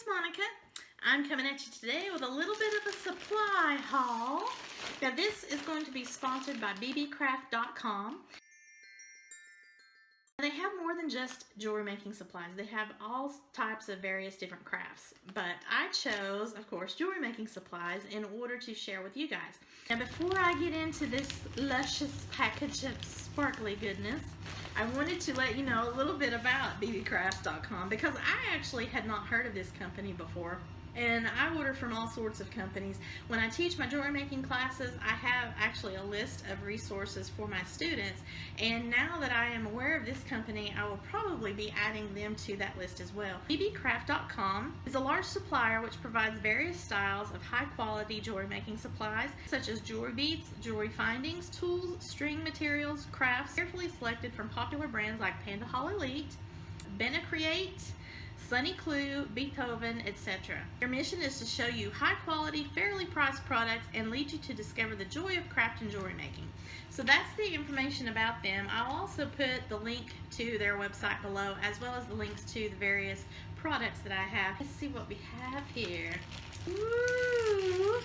it's Monica. I'm coming at you today with a little bit of a supply haul. Now this is going to be sponsored by BeeBeeCraft.com. They have more than just jewelry making supplies. They have all types of various different crafts. But I chose, of course, jewelry making supplies in order to share with you guys. Now before I get into this luscious package of sparkly goodness, I wanted to let you know a little bit about BeeBeeCraft.com because I actually had not heard of this company before. And I order from all sorts of companies. When I teach my jewelry making classes, I have actually a list of resources for my students. And now that I am aware of this company, I will probably be adding them to that list as well. BeeBeeCraft.com is a large supplier which provides various styles of high quality jewelry making supplies such as jewelry beads, jewelry findings, tools, string materials, crafts, carefully selected from popular brands like Panda Hall Elite, BeeBeeCraft, Sunny Clue, Beethoven, etc. Their mission is to show you high quality, fairly priced products and lead you to discover the joy of craft and jewelry making. So that's the information about them. I'll also put the link to their website below as well as the links to the various products that I have. Let's see what we have here. Ooh,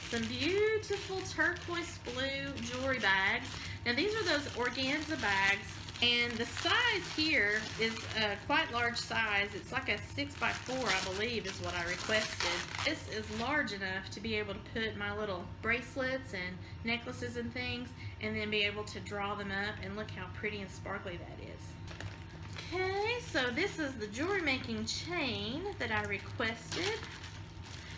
some beautiful turquoise blue jewelry bags. Now these are those organza bags. And the size here is a quite large size. It's like a 6x4, I believe, is what I requested. This is large enough to be able to put my little bracelets and necklaces and things, and then be able to draw them up, and look how pretty and sparkly that is. Okay, so this is the jewelry making chain that I requested.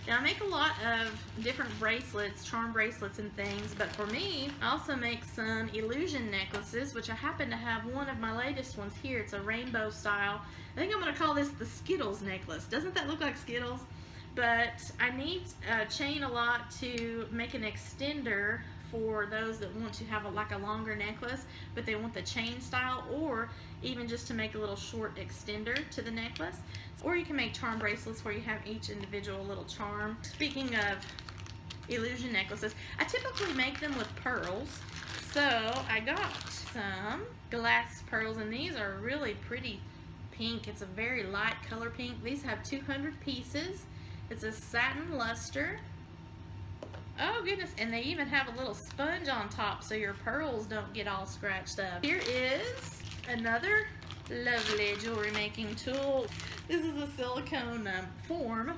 Now I make a lot of different bracelets, charm bracelets and things, but for me, I also make some illusion necklaces, which I happen to have one of my latest ones here. It's a rainbow style. I think I'm going to call this the Skittles necklace. Doesn't that look like Skittles? But I need a chain a lot to make an extender for those that want to have like a longer necklace, but they want the chain style, or even just to make a little short extender to the necklace. Or you can make charm bracelets where you have each individual little charm. Speaking of illusion necklaces, I typically make them with pearls. So I got some glass pearls, and these are really pretty pink. It's a very light color pink. These have 200 pieces. It's a satin luster. Oh goodness, and they even have a little sponge on top so your pearls don't get all scratched up. Here is another lovely jewelry making tool. This is a silicone form,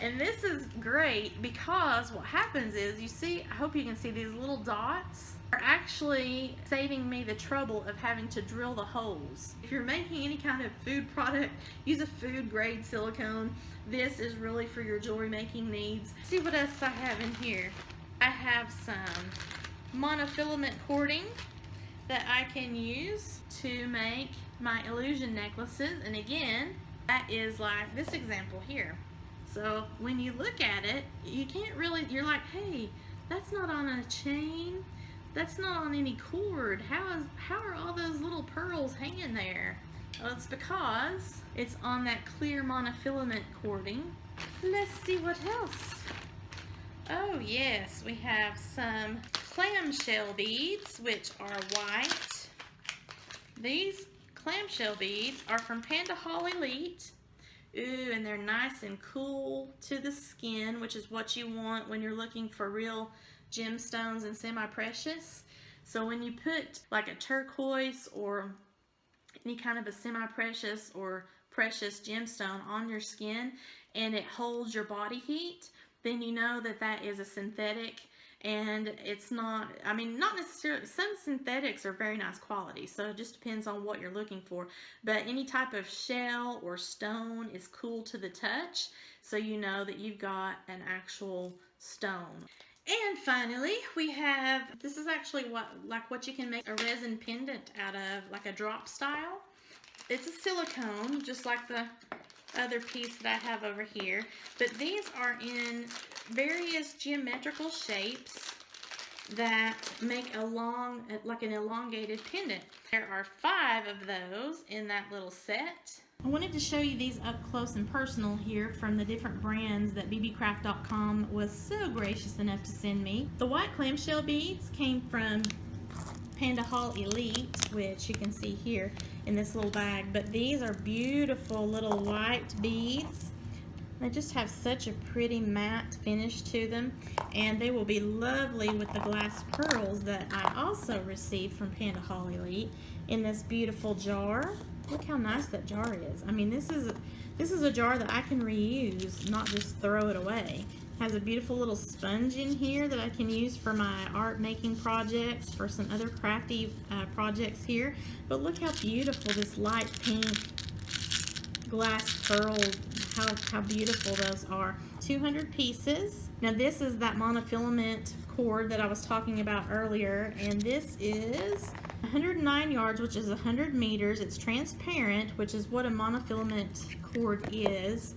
and this is great because what happens is, you see, I hope you can see these little dots are actually saving me the trouble of having to drill the holes. If you're making any kind of food product, use a food grade silicone. This is really for your jewelry making needs. See what else I have in here. I have some monofilament cording that I can use to make my illusion necklaces, and again, that is like this example here. So when you look at it, you can't really, you're like, hey, that's not on a chain, that's not on any cord. How are all those little pearls hanging there? Well, it's because it's on that clear monofilament cording. Let's see what else. Oh yes, we have some clamshell beads, which are white. These clamshell beads are from Panda Hall Elite. Ooh, and they're nice and cool to the skin, which is what you want when you're looking for real gemstones and semi-precious. So when you put like a turquoise or any kind of a semi-precious or precious gemstone on your skin and it holds your body heat, then you know that that is a synthetic. And it's not, I mean, not necessarily, some synthetics are very nice quality, so it just depends on what you're looking for. But any type of shell or stone is cool to the touch, so you know that you've got an actual stone. And finally, we have, this is actually what you can make a resin pendant out of, like a drop style. It's a silicone, just like the other piece that I have over here, but these are in various geometrical shapes that make a long, like an elongated pendant. There are 5 of those in that little set. I wanted to show you these up close and personal here from the different brands that BeeBeeCraft.com was so gracious enough to send me. The white clamshell beads came from Panda Hall Elite, which you can see here in this little bag, but these are beautiful little white beads They just have such a pretty matte finish to them, and they will be lovely with the glass pearls that I also received from Panda Holly Elite in this beautiful jar. Look how nice that jar is. I mean, this is a jar that I can reuse, not just throw it away. It has a beautiful little sponge in here that I can use for my art making projects, for some other crafty projects here. But look how beautiful this light pink glass pearl, how beautiful those are. 200 pieces. Now this is that monofilament cord that I was talking about earlier, and this is 109 yards, which is 100 meters. It's transparent, which is what a monofilament cord is.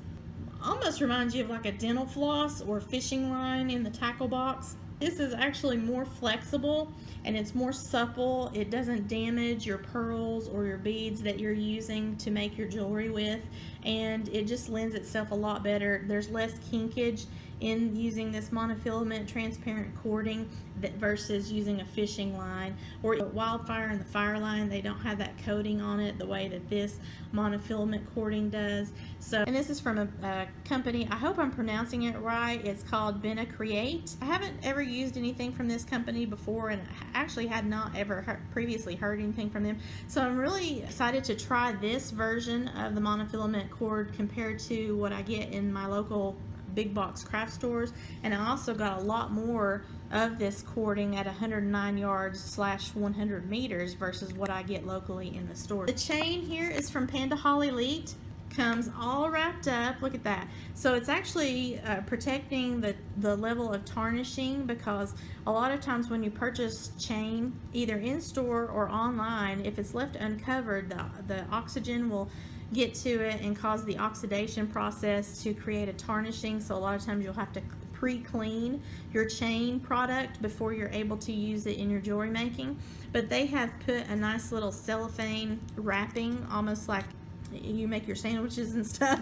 Almost reminds you of like a dental floss or fishing line in the tackle box. This is actually more flexible and it's more supple. It doesn't damage your pearls or your beads that you're using to make your jewelry with, and it just lends itself a lot better. There's less kinkage in using this monofilament transparent cording versus using a fishing line or Wildfire and the Fire line. They don't have that coating on it the way that this monofilament cording does. So, and this is from a company, I hope I'm pronouncing it right, it's called BeeBeeCraft. I haven't ever used anything from this company before, and I actually had not ever previously heard anything from them. So I'm really excited to try this version of the monofilament cord compared to what I get in my local big box craft stores. And I also got a lot more of this cording at 109 yards / 100 meters versus what I get locally in the store. The chain here is from Panda Holly Elite. Comes all wrapped up. Look at that. So it's actually protecting the level of tarnishing, because a lot of times when you purchase chain either in store or online, if it's left uncovered, the oxygen will get to it and cause the oxidation process to create a tarnishing. So a lot of times you'll have to pre-clean your chain product before you're able to use it in your jewelry making. But they have put a nice little cellophane wrapping, almost like you make your sandwiches and stuff.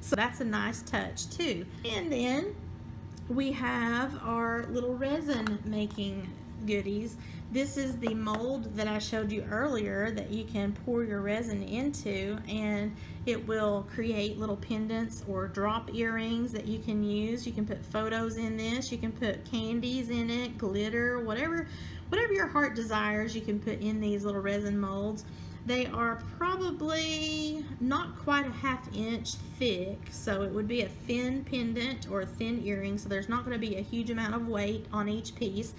So that's a nice touch too. And then we have our little resin making goodies. This is the mold that I showed you earlier that you can pour your resin into, and it will create little pendants or drop earrings that you can use. You can put photos in this, you can put candies in it, glitter, whatever your heart desires, you can put in these little resin molds. They are probably not quite a ½ inch thick, so it would be a thin pendant or a thin earring, so there's not going to be a huge amount of weight on each piece.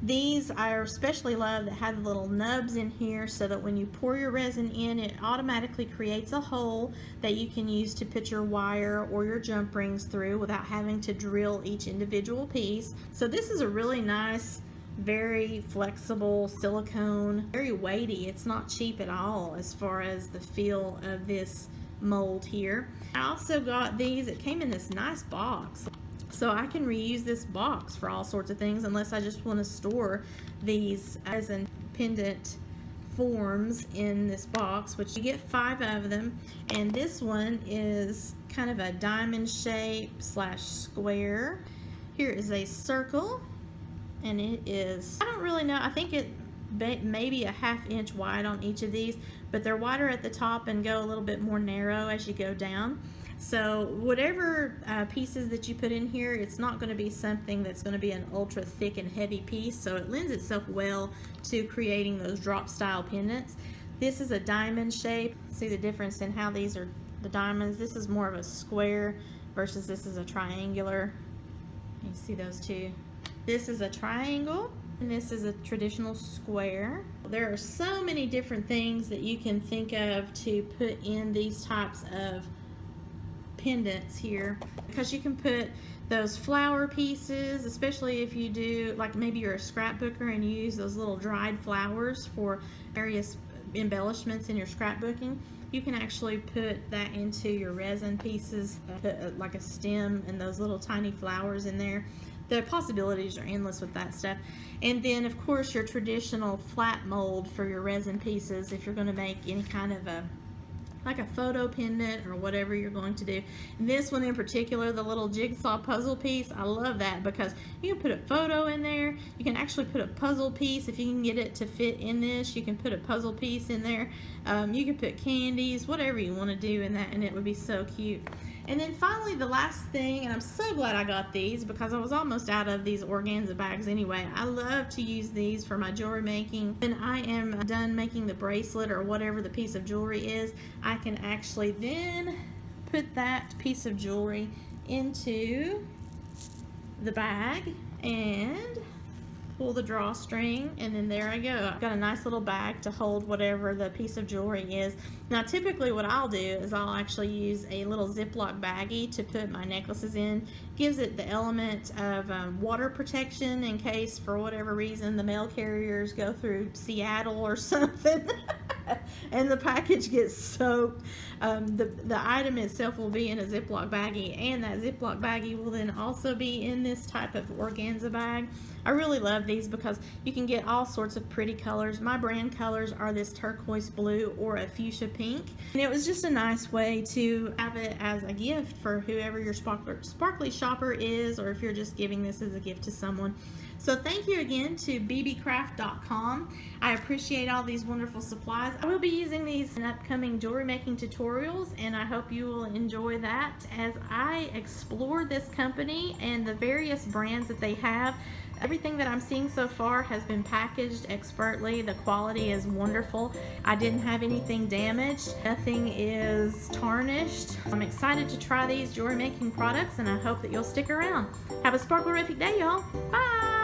These I especially love that have the little nubs in here, so that when you pour your resin in, it automatically creates a hole that you can use to put your wire or your jump rings through without having to drill each individual piece. So this is a really nice, very flexible silicone, very weighty. It's not cheap at all as far as the feel of this mold here. I also got these. It came in this nice box, so I can reuse this box for all sorts of things, unless I just want to store these as a pendant forms in this box, which you get 5 of them. And this one is kind of a diamond shape / square. Here is a circle, and it is, I don't really know, I think it may be a ½ inch wide on each of these, but they're wider at the top and go a little bit more narrow as you go down. So whatever pieces that you put in here, it's not going to be something that's going to be an ultra thick and heavy piece, so it lends itself well to creating those drop style pendants. This is a diamond shape. See the difference in how these are the diamonds. This is more of a square versus this is a triangular. You see those two. This is a triangle, and this is a traditional square. There are so many different things that you can think of to put in these types of pendants here, because you can put those flower pieces, especially if you do, like maybe you're a scrapbooker and you use those little dried flowers for various embellishments in your scrapbooking. You can actually put that into your resin pieces, put like a stem and those little tiny flowers in there. The possibilities are endless with that stuff. And then of course your traditional flat mold for your resin pieces, if you're going to make any kind of a like a photo pendant or whatever you're going to do. And this one in particular, the little jigsaw puzzle piece, I love that because you can put a photo in there. You can actually put a puzzle piece. If you can get it to fit in this, you can put a puzzle piece in there. You can put candies, whatever you want to do in that, and it would be so cute. And then finally, the last thing, and I'm so glad I got these because I was almost out of these organza bags anyway. I love to use these for my jewelry making. When I am done making the bracelet or whatever the piece of jewelry is, I can actually then put that piece of jewelry into the bag and pull the drawstring, and then there I go. I've got a nice little bag to hold whatever the piece of jewelry is. Now typically what I'll do is I'll actually use a little Ziploc baggie to put my necklaces in. Gives it the element of water protection in case for whatever reason the mail carriers go through Seattle or something and the package gets soaked. The item itself will be in a Ziploc baggie, and that Ziploc baggie will then also be in this type of organza bag. I really love these because you can get all sorts of pretty colors. My brand colors are this turquoise blue or a fuchsia pink, and it was just a nice way to have it as a gift for whoever your sparkly shopper is, or if you're just giving this as a gift to someone. So thank you again to BeeBeeCraft.com. I appreciate all these wonderful supplies. I will be using these in upcoming jewelry making tutorials, and I hope you will enjoy that as I explore this company and the various brands that they have. Everything that I'm seeing so far has been packaged expertly. The quality is wonderful. I didn't have anything damaged. Nothing is tarnished. I'm excited to try these jewelry making products, and I hope that you'll stick around. Have a sparklerific day, y'all. Bye!